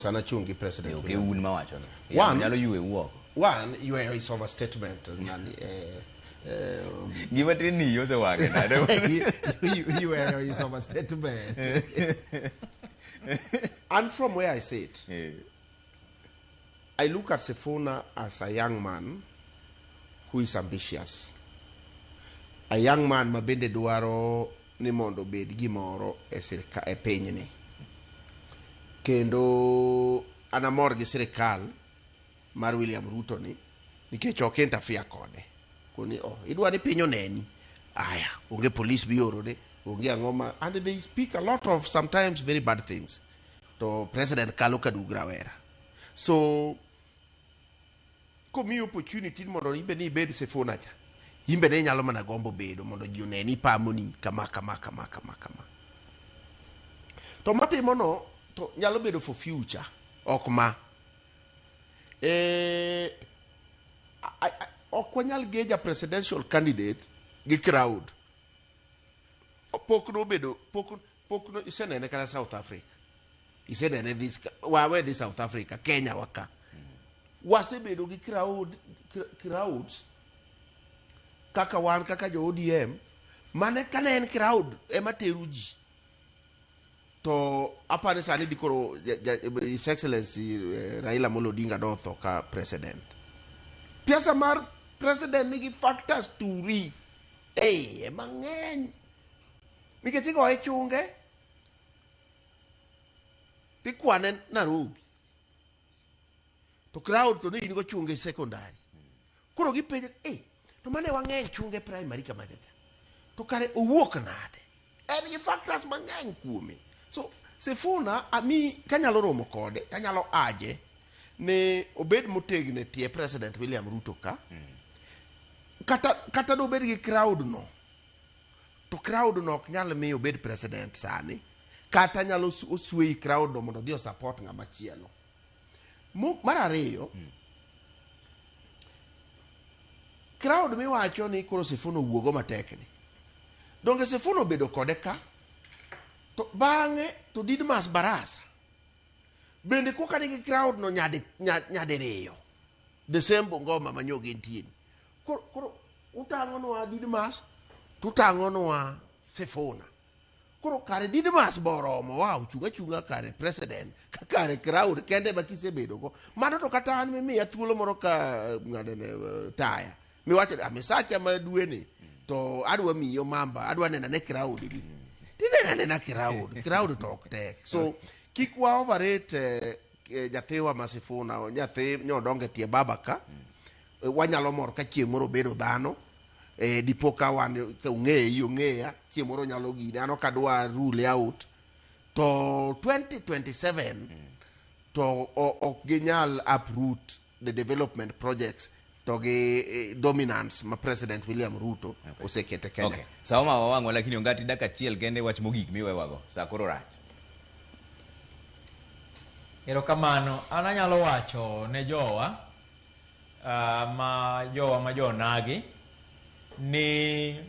Sana chungi president. Okay, un mawacho. One, you are his overstatement. Give it in you, so I you are his overstatement. And from where I sit, I look at Sifuna as a young man who is ambitious. A young man mabende duaro ni mondo bed gimoro e penyni. Kendo anamor gi sirikal mar William Ruto ni nikech ok interfere kode. Koni idwa ni piny oneni. Aya, onge police bioro de, onge angoma, and they speak a lot of sometimes very bad things. To President kalo kadugra wera. So komi opportunity mondo imbe ni bed Sifuna cha. Imbe ne nyalo mana gombo bedo mondo ji oneni pamoni kama. To matimo no to nyalo bedo for future ok ma ok wanyal geja presidential candidate gi crowd pokno bedo pokno isenene kala South Africa isenene this wawe this South Africa Kenya waka wasebedo gi crowds kaka wan kaka jo ODM mane kane en crowd ema teru ji to apane sani dikoro His Excellency Raila Amolo Odinga dotho ka president. Piasa mar president nigi factors turi. Mang'eny. Nikech igo e chunge. Tikwane Nairobi. To crowd to ni go chunge secondary. Koro gipenjo, to mane wang'eny chunge primary kama chacha. To kare owuok nade. En gi factors mang'eny kuome. So, Sifuna, kanyalo romo kode, kanyalo aje, ne obed motegno tie President William Ruto ka, kata do obed gi crowd no, to crowd no ok nyalo miyo obed president sani, kata nyalo oswei crowd no mondo dhi o support ng'ama chielo. Mar ariyo, crowd miwacho ni koro Sifuna wuogo matekni. Donge Sifuna obedo kode ka, to bange to Didmas Barasa bende koka nigi crowd no nyade riyo the same Bungoma manyogi ntien koro utangonwa Didmas tutangonwa Sifuna koro kare Didmas boromo wow chunga kare president kare crowd kende bakisebedo go mano to kata an mimiya thuolo moro ka ngadene taya miwacho amisacha maduene to adwa miyo Omamba adwa nena ne crowd ni nena crowd talk tek. So kikwa overrate jathiwa Sifuna nyathi nyodonge tie baba ka wanyalo mor ka chieng' moro bedo dhano dipo ka wan ung'eya chieng' moro nyalo gine ano kadwa rule out to 2027 to ok ginyal uproot the development projects to gi dominance ma President William Ruto osekete Kenya. Okay. Sawa wawango lakini ongati daka chiel kende wach mogik miwewago. Sakoro rach. Erokamano, ananyalo wacho ne jowa ma jonagi ni